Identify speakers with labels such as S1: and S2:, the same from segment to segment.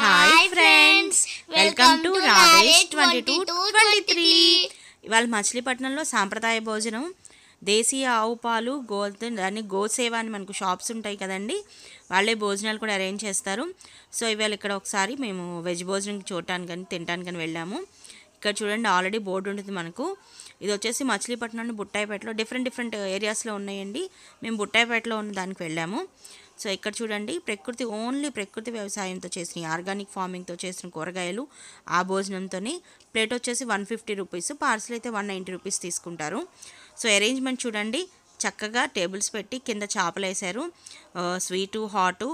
S1: Hi friends, welcome to Radhesh 2223. ఇవాళ మచిలీపట్నంలో సాంప్రదాయ భోజనం దేశీయ ఆవు పాలు దాన్ని గోసేవ అని మనకు షాప్స్ ఉంటాయి కదండి, వాళ్ళే భోజనాలు కూడా అరేంజ్ చేస్తారు. సో ఇవాళ ఇక్కడ ఒకసారి మేము వెజ్ భోజనం చూడటానికి కానీ తినడానికి కానీ వెళ్ళాము. ఇక్కడ చూడండి, ఆల్రెడీ బోర్డు ఉంటుంది మనకు. ఇది వచ్చేసి మచిలీపట్నం బుట్టాయిపేటలో డిఫరెంట్ ఏరియాస్లో ఉన్నాయండి. మేము బుట్టాయిపేటలో ఉన్న దానికి వెళ్ళాము. సో ఇక్కడ చూడండి, ఓన్లీ ప్రకృతి వ్యవసాయంతో చేసిన ఆర్గానిక్ ఫార్మింగ్తో చేసిన కూరగాయలు ఆ భోజనంతోనే. ప్లేట్ వచ్చేసి 150 రూపీస్, పార్సల్ అయితే 190 రూపీస్ తీసుకుంటారు. సో అరేంజ్మెంట్ చూడండి, చక్కగా టేబుల్స్ పెట్టి కింద చేపలు వేశారు, స్వీటు హాటు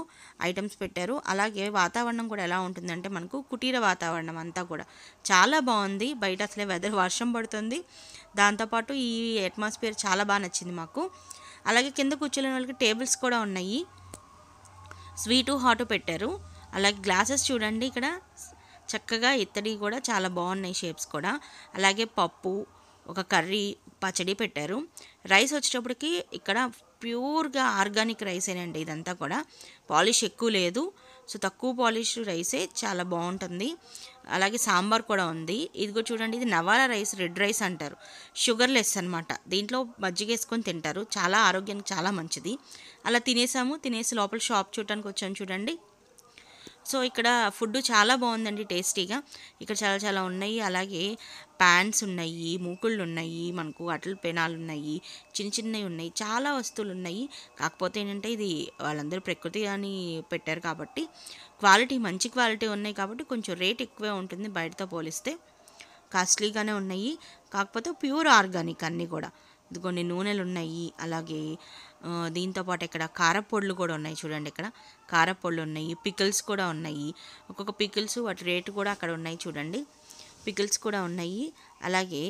S1: ఐటమ్స్ పెట్టారు. అలాగే వాతావరణం కూడా ఎలా ఉంటుందంటే మనకు కుటీర వాతావరణం అంతా కూడా చాలా బాగుంది. బయట అసలే వెదర్ వర్షం పడుతుంది, దాంతోపాటు ఈ అట్మాస్ఫియర్ చాలా బాగా నచ్చింది మాకు. అలాగే కింద కూర్చోలేని వాళ్ళకి టేబుల్స్ కూడా ఉన్నాయి, స్వీటు హాటు పెట్టారు. అలాగే గ్లాసెస్ చూడండి, ఇక్కడ చక్కగా ఇత్తడి కూడా చాలా బాగున్నాయి షేప్స్ కూడా. అలాగే పప్పు, ఒక కర్రీ, పచ్చడి పెట్టారు. రైస్ వచ్చేటప్పటికి ఇక్కడ ప్యూర్గా ఆర్గానిక్ రైసేనండి, ఇదంతా కూడా పాలిష్ ఎక్కువ లేదు. సో తక్కువ పాలిష్ రైసే, చాలా బాగుంటుంది. అలాగే సాంబార్ కూడా ఉంది. ఇదిగో చూడండి, ఇది నవారా రైస్, రెడ్ రైస్ అంటారు, షుగర్లెస్ అనమాట. దీంట్లో మజ్జిగ వేసుకొని తింటారు, చాలా ఆరోగ్యానికి చాలా మంచిది. అలా తినేసి లోపల షాప్ చూడటానికి వచ్చాము చూడండి. సో ఇక్కడ ఫుడ్ చాలా బాగుందండి, టేస్టీగా. ఇక్కడ చాలా ఉన్నాయి. అలాగే ప్యాన్స్ ఉన్నాయి, మూకుళ్ళు ఉన్నాయి, మనకు అటల్ పెనాలు ఉన్నాయి, చిన్నవి ఉన్నాయి, చాలా వస్తువులు ఉన్నాయి. కాకపోతే ఏంటంటే ఇది వాళ్ళందరూ ప్రకృతి అని పెట్టారు కాబట్టి మంచి క్వాలిటీ ఉన్నాయి కాబట్టి కొంచెం రేట్ ఎక్కువే ఉంటుంది బయటతో పోలిస్తే, కాస్ట్లీగానే ఉన్నాయి. కాకపోతే ప్యూర్ ఆర్గానిక్ అన్నీ కూడా. కొన్ని నూనెలు ఉన్నాయి. అలాగే దీంతోపాటు ఇక్కడ కారపొడులు కూడా ఉన్నాయి చూడండి, ఇక్కడ కారపొడులు ఉన్నాయి, పికిల్స్ కూడా ఉన్నాయి. ఒక్కొక్క పికిల్స్ వాటి రేటు కూడా అక్కడ ఉన్నాయి చూడండి, పికిల్స్ కూడా ఉన్నాయి. అలాగే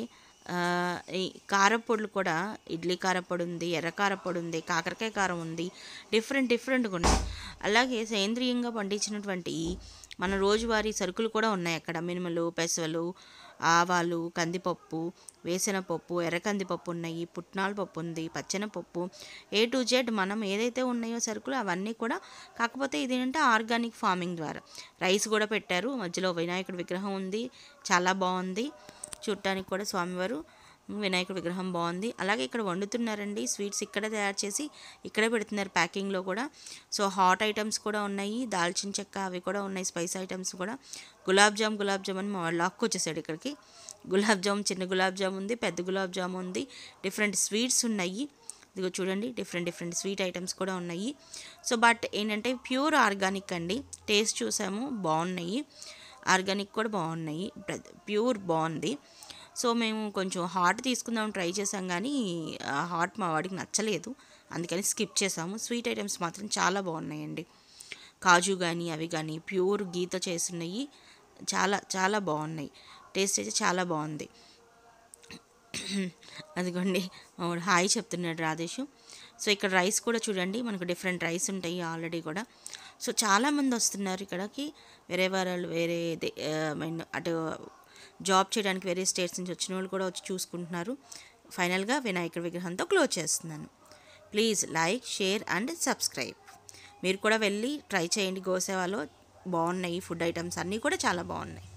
S1: ఈ కారపొడులు కూడా, ఇడ్లీ కారపొడి ఉంది, ఎర్ర కారపొడి ఉంది, కాకరకాయ కారం ఉంది, డిఫరెంట్గా ఉన్నాయి. అలాగే సేంద్రియంగా పండించినటువంటి మన రోజువారీ సరుకులు కూడా ఉన్నాయి అక్కడ. మినుములు, పెసలు, ఆవాలు, కందిపప్పు, వేసనపప్పు, ఎర్ర కందిపప్పు ఉన్నాయి, పుట్నాల పప్పు ఉంది, పచ్చెనపప్పు, A to Z మనం ఏదైతే ఉన్నాయో సరుకులు అవన్నీ కూడా. కాకపోతే ఇదేంటంటే ఆర్గానిక్ ఫార్మింగ్ ద్వారా. రైస్ కూడా పెట్టారు, మధ్యలో వినాయకుడి విగ్రహం ఉంది, చాలా బాగుంది చూడటానికి కూడా. స్వామివారు వినాయకుడి విగ్రహం బాగుంది. అలాగే ఇక్కడ వండుతున్నారండి, స్వీట్స్ ఇక్కడే తయారు చేసి ఇక్కడే పెడుతున్నారు ప్యాకింగ్లో కూడా. సో హాట్ ఐటమ్స్ కూడా ఉన్నాయి, దాల్చిన చెక్క అవి కూడా ఉన్నాయి, స్పైస్ ఐటమ్స్ కూడా. గులాబ్ జామ్ అని మా లాక్కి వచ్చేసాడు ఇక్కడికి. చిన్న గులాబ్ జామ్ ఉంది, పెద్ద గులాబ్ జామ్ ఉంది, డిఫరెంట్ స్వీట్స్ ఉన్నాయి. ఇదిగో చూడండి, డిఫరెంట్ స్వీట్ ఐటమ్స్ కూడా ఉన్నాయి. సో బట్ ఏంటంటే ప్యూర్ ఆర్గానిక్ అండి. టేస్ట్ చూసాము, బాగున్నాయి, ఆర్గానిక్ కూడా బాగున్నాయి, ప్యూర్ బాగుంది. సో మేము కొంచెం హాట్ తీసుకుందాం ట్రై చేసాం, కానీ హాట్ మా వాడికి నచ్చలేదు, అందుకని స్కిప్ చేసాము. స్వీట్ ఐటమ్స్ మాత్రం చాలా బాగున్నాయండి. కాజు కానీ అవి కానీ ప్యూర్ గీతో చేస్తున్నాయి, చాలా బాగున్నాయి. టేస్ట్ అయితే చాలా బాగుంది. అదిగోండి మావాడు హాయ్ చెప్తున్నాడు రాధేష్. సో ఇక్కడ రైస్ కూడా చూడండి, మనకు డిఫరెంట్ రైస్ ఉంటాయి ఆల్రెడీ కూడా. సో చాలామంది వస్తున్నారు ఇక్కడికి, వేరే అటు జాబ్ చేయడానికి వేరే స్టేట్స్ నుంచి వచ్చిన వాళ్ళు కూడా వచ్చి చూసుకుంటున్నారు. ఫైనల్గా వినాయకుడి విగ్రహంతో క్లోజ్ చేస్తున్నాను. Please like, share and subscribe. మీరు కూడా వెళ్ళి ట్రై చేయండి, గోసేవాలో బాగున్నాయి ఫుడ్ ఐటమ్స్ అన్నీ కూడా చాలా బాగున్నాయి.